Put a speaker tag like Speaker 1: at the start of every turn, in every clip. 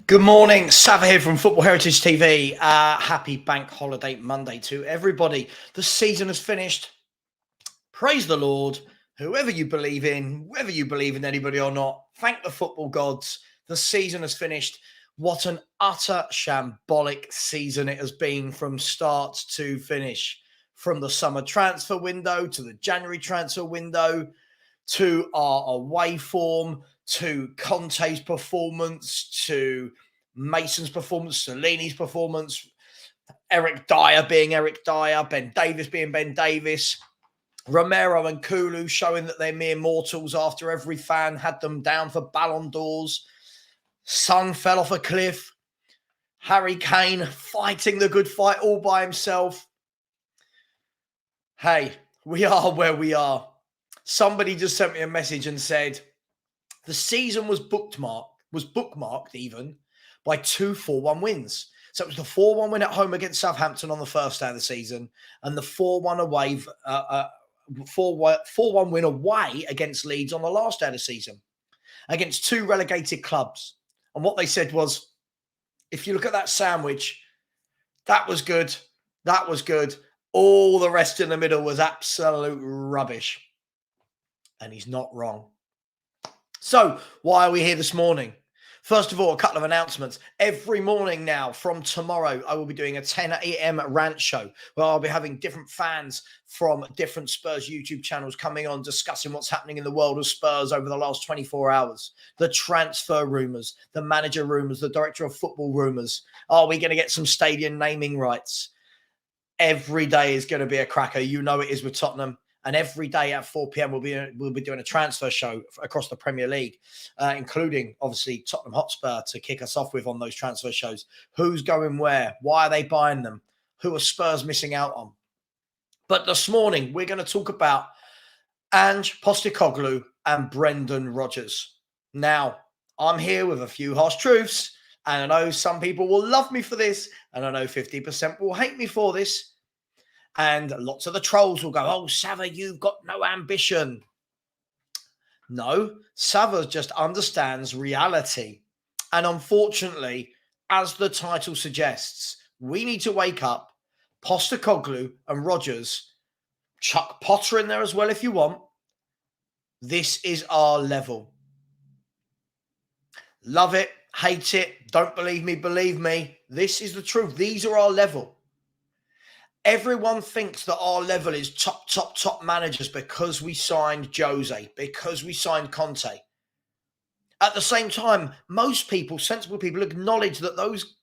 Speaker 1: Good morning, Sava here from Football Heritage TV. Happy Bank Holiday Monday to everybody. The season has finished. Praise the Lord. Whoever you believe in, whether you believe in anybody or not, thank the football gods. The season has finished. What an utter shambolic season it has been from start to finish. From the summer transfer window to the January transfer window to our away form, to Conte's performance, to Mason's performance, Cellini's performance, Eric Dyer being Eric Dyer, Ben Davis being Ben Davis, Romero and Kulu showing that they're mere mortals after every fan had them down for Ballon d'Ors. Son fell off a cliff. Harry Kane fighting the good fight all by himself. Hey, we are where we are. Somebody just sent me a message and said the season was bookmarked even by 2 4-1 wins. So it was the 4-1 win at home against Southampton on the first day of the season and the 4-1 away, 4-1 win away against Leeds on the last day of the season against 2 relegated clubs. And what they said was, if you look at that sandwich, that was good. That was good. All the rest in the middle was absolute rubbish. And he's not wrong. So why are we here this morning? First of all, a couple of announcements. Every morning now from tomorrow, I will be doing a 10 a.m. rant show where I'll be having different fans from different Spurs YouTube channels coming on, discussing what's happening in the world of Spurs over the last 24 hours. The transfer rumours, the manager rumours, the director of football rumours. Are we going to get some stadium naming rights? Every day is going to be a cracker. You know it is with Tottenham. And every day at 4 p.m, we'll be doing a transfer show across the Premier League, including, obviously, Tottenham Hotspur to kick us off with on those transfer shows. Who's going where? Why are they buying them? Who are Spurs missing out on? But this morning, we're going to talk about Ange Postecoglou and Brendan Rodgers. Now, I'm here with a few harsh truths, and I know some people will love me for this, and I know 50% will hate me for this. And lots of the trolls will go, oh, Sava, you've got no ambition. No, Sava just understands reality. And unfortunately, as the title suggests, we need to wake up. Postecoglou and Rodgers, chuck Potter in there as well if you want. This is our level. Love it, hate it, don't believe me, believe me. This is the truth. These are our level. Everyone thinks that our level is top managers because we signed Jose, because we signed Conte. At the same time, most people, sensible people, acknowledge that those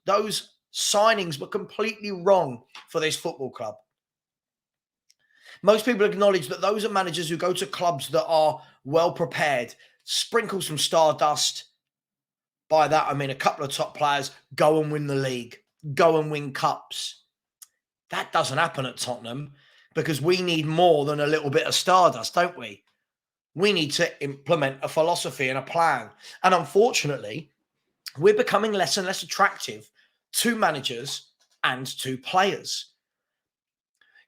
Speaker 1: signings were completely wrong for this football club. Most people acknowledge that those are managers who go to clubs that are well prepared, sprinkle some stardust. By that, I mean a couple of top players, go and win the league, go and win cups. That doesn't happen at Tottenham because we need more than a little bit of stardust, don't we? We need to implement a philosophy and a plan. And unfortunately, we're becoming less and less attractive to managers and to players.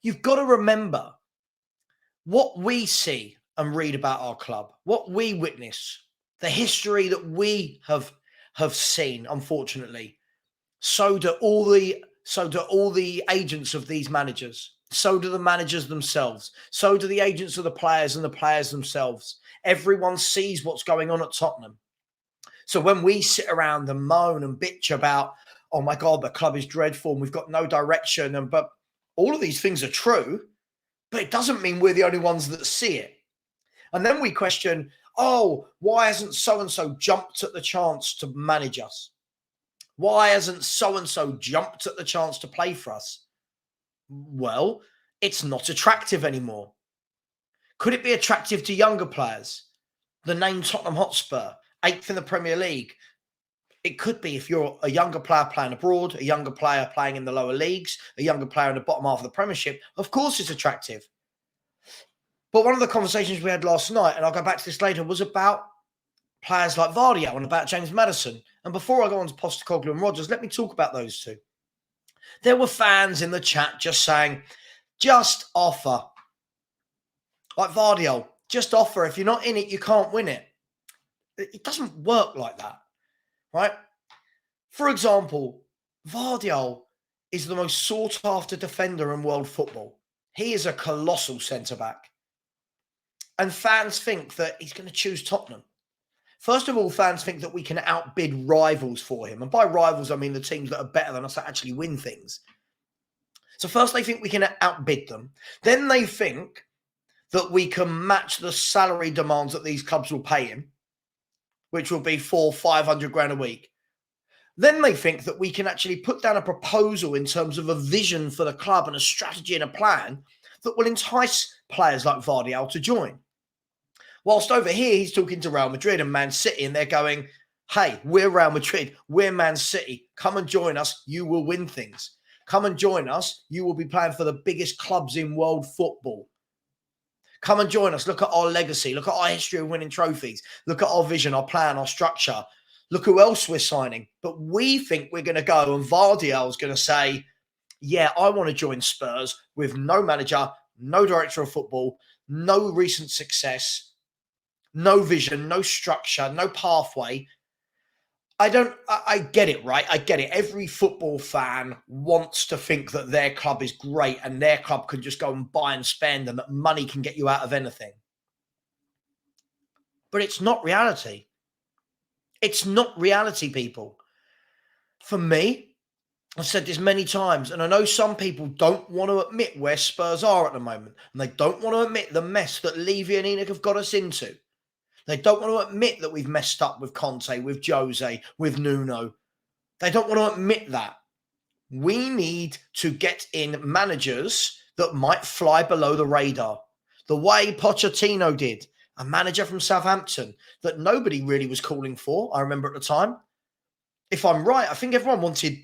Speaker 1: You've got to remember what we see and read about our club, what we witness, the history that we have seen, unfortunately. So do all the agents of these managers. So do the managers themselves. So do the agents of the players and the players themselves. Everyone sees what's going on at Tottenham. So when we sit around and moan and bitch about, oh my God, the club is dreadful and we've got no direction, but all of these things are true, but it doesn't mean we're the only ones that see it. And then we question, oh, why hasn't so-and-so jumped at the chance to manage us? Why hasn't so-and-so jumped at the chance to play for us? Well, it's not attractive anymore. Could it be attractive to younger players? The name Tottenham Hotspur, 8th in the Premier League. It could be if you're a younger player playing abroad, a younger player playing in the lower leagues, a younger player in the bottom half of the Premiership. Of course it's attractive. But one of the conversations we had last night, and I'll go back to this later, was about players like Vardy and about James Maddison. And before I go on to Postecoglou and Rodgers, let me talk about those two. There were fans in the chat just saying, just offer. Like Vardy, just offer. If you're not in it, you can't win it. It doesn't work like that, right? For example, Vardiol is the most sought after defender in world football. He is a colossal centre back. And fans think that he's going to choose Tottenham. First of all, fans think that we can outbid rivals for him. And by rivals, I mean the teams that are better than us that actually win things. So first they think we can outbid them. Then they think that we can match the salary demands that these clubs will pay him, which will be 400-500 grand a week. Then they think that we can actually put down a proposal in terms of a vision for the club and a strategy and a plan that will entice players like Vardiol to join. Whilst over here, he's talking to Real Madrid and Man City, and they're going, hey, we're Real Madrid, we're Man City. Come and join us, you will win things. Come and join us, you will be playing for the biggest clubs in world football. Come and join us, look at our legacy, look at our history of winning trophies, look at our vision, our plan, our structure. Look who else we're signing. But we think we're going to go, and Vardiol's going to say, yeah, I want to join Spurs with no manager, no director of football, no recent success, no vision, no structure, no pathway. I get it, right? I get it. Every football fan wants to think that their club is great and their club can just go and buy and spend and that money can get you out of anything. But it's not reality. It's not reality, people. For me, I've said this many times, and I know some people don't want to admit where Spurs are at the moment, and they don't want to admit the mess that Levy and Enoch have got us into. They don't want to admit that we've messed up with Conte, with Jose, with Nuno. They don't want to admit that. We need to get in managers that might fly below the radar, the way Pochettino did, a manager from Southampton that nobody really was calling for, I remember at the time. If I'm right, I think everyone wanted,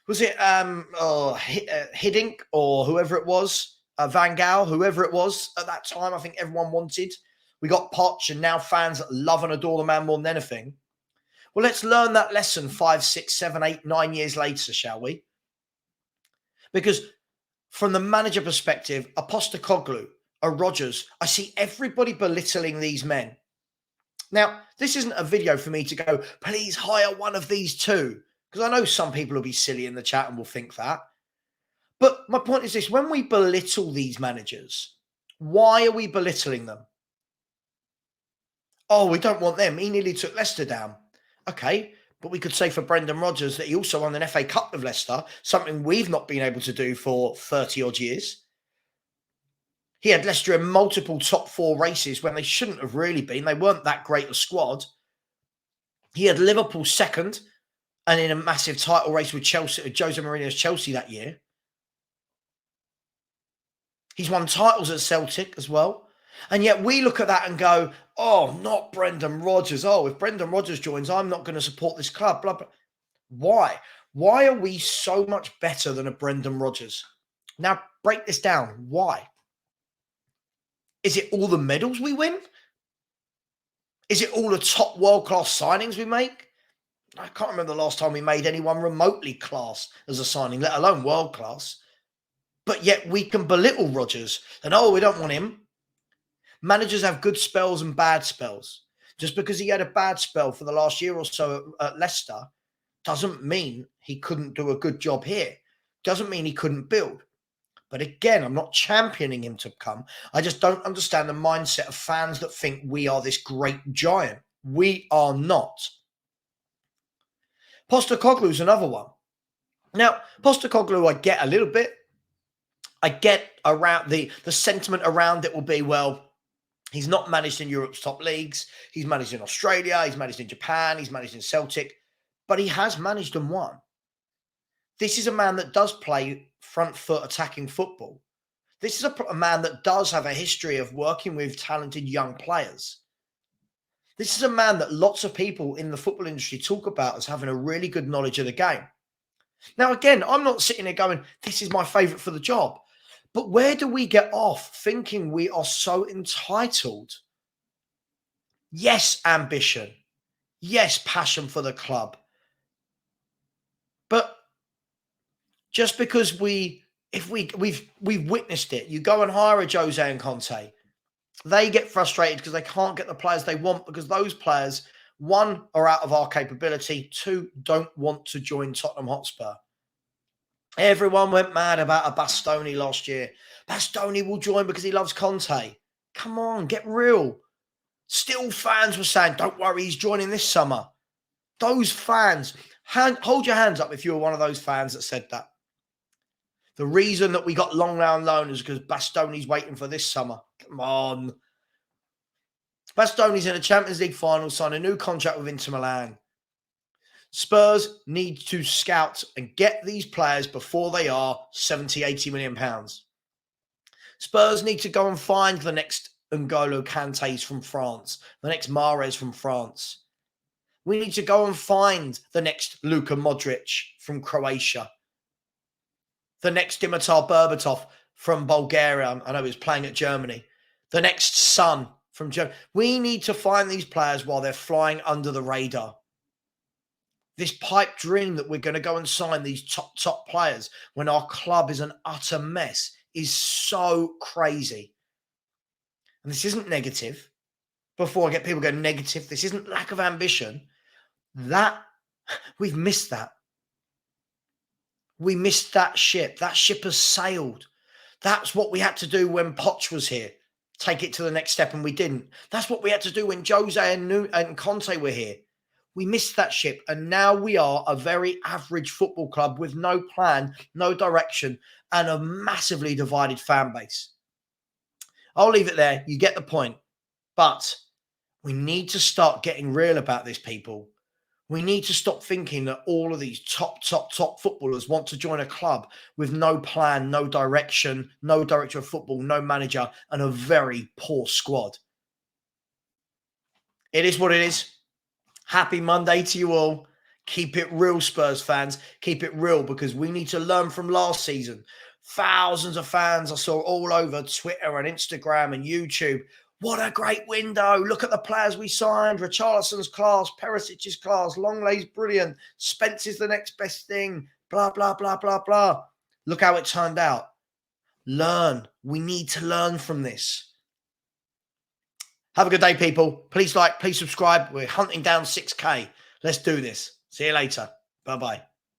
Speaker 1: was it Hiddink or whoever it was, Van Gaal, whoever it was at that time, I think everyone wanted. We got Poch, and now fans love and adore the man more than anything. Well, let's learn that lesson 5, 6, 7, 8, 9 years later, shall we? Because from the manager perspective, a Postecoglou, a Rodgers, I see everybody belittling these men. Now, this isn't a video for me to go, please hire one of these two, because I know some people will be silly in the chat and will think that. But my point is this, when we belittle these managers, why are we belittling them? Oh, we don't want them. He nearly took Leicester down. Okay, but we could say for Brendan Rodgers that he also won an FA Cup with Leicester, something we've not been able to do for 30-odd years. He had Leicester in multiple top 4 races when they shouldn't have really been. They weren't that great a squad. He had Liverpool second and in a massive title race with Chelsea, Jose Mourinho's Chelsea that year. He's won titles at Celtic as well. And yet we look at that and go, oh, not Brendan Rodgers. Oh, if Brendan Rodgers joins, I'm not going to support this club. Blah, blah. Why? Why are we so much better than a Brendan Rodgers? Now, break this down. Why? Is it all the medals we win? Is it all the top world-class signings we make? I can't remember the last time we made anyone remotely class as a signing, let alone world-class. But yet we can belittle Rodgers and, oh, we don't want him. Managers have good spells and bad spells. Just because he had a bad spell for the last year or so at Leicester doesn't mean he couldn't do a good job here. Doesn't mean he couldn't build. But again, I'm not championing him to come. I just don't understand the mindset of fans that think we are this great giant. We are not. Postecoglou is another one. Now, Postecoglou, I get a little bit. I get around the sentiment around it will be, well, he's not managed in Europe's top leagues. He's managed in Australia. He's managed in Japan. He's managed in Celtic. But he has managed and won. This is a man that does play front foot attacking football. This is a man that does have a history of working with talented young players. This is a man that lots of people in the football industry talk about as having a really good knowledge of the game. Now, again, I'm not sitting there going, this is my favourite for the job. But where do we get off thinking we are so entitled? Yes, ambition. Yes, passion for the club. But just because we've witnessed it, you go and hire a Jose and Conte. They get frustrated because they can't get the players they want because those players one, are out of our capability. Two, don't want to join Tottenham Hotspur. Everyone went mad about a Bastoni last year. Bastoni will join because he loves Conte. Come on, get real. Still fans were saying, don't worry, he's joining this summer. Those fans, hold your hands up if you were one of those fans that said that. The reason that we got long round loan is because Bastoni's waiting for this summer. Come on. Bastoni's in a Champions League final, signed a new contract with Inter Milan. Spurs need to scout and get these players before they are 70, 80 million pounds. Spurs need to go and find the next N'Golo Kantés from France, the next Mahrez from France. We need to go and find the next Luka Modric from Croatia, the next Dimitar Berbatov from Bulgaria. I know he was playing at Germany. The next Son from Germany. We need to find these players while they're flying under the radar. This pipe dream that we're going to go and sign these top players when our club is an utter mess is so crazy. And this isn't negative. Before I get people going negative, this isn't lack of ambition. We've missed that. We missed that ship. That ship has sailed. That's what we had to do when Poch was here. Take it to the next step, and we didn't. That's what we had to do when Jose and Conte were here. We missed that ship, and now we are a very average football club with no plan, no direction, and a massively divided fan base. I'll leave it there. You get the point. But we need to start getting real about this, people. We need to stop thinking that all of these top footballers want to join a club with no plan, no direction, no director of football, no manager, and a very poor squad. It is what it is. Happy Monday to you all. Keep it real, Spurs fans. Keep it real, because we need to learn from last season. Thousands of fans I saw all over Twitter and Instagram and YouTube. What a great window. Look at the players we signed. Richarlison's class, Perisic's class, Longlay's brilliant. Spence is the next best thing. Blah, blah, blah, blah, blah. Look how it turned out. Learn. We need to learn from this. Have a good day, people. Please like, please subscribe. We're hunting down 6K. Let's do this. See you later. Bye-bye.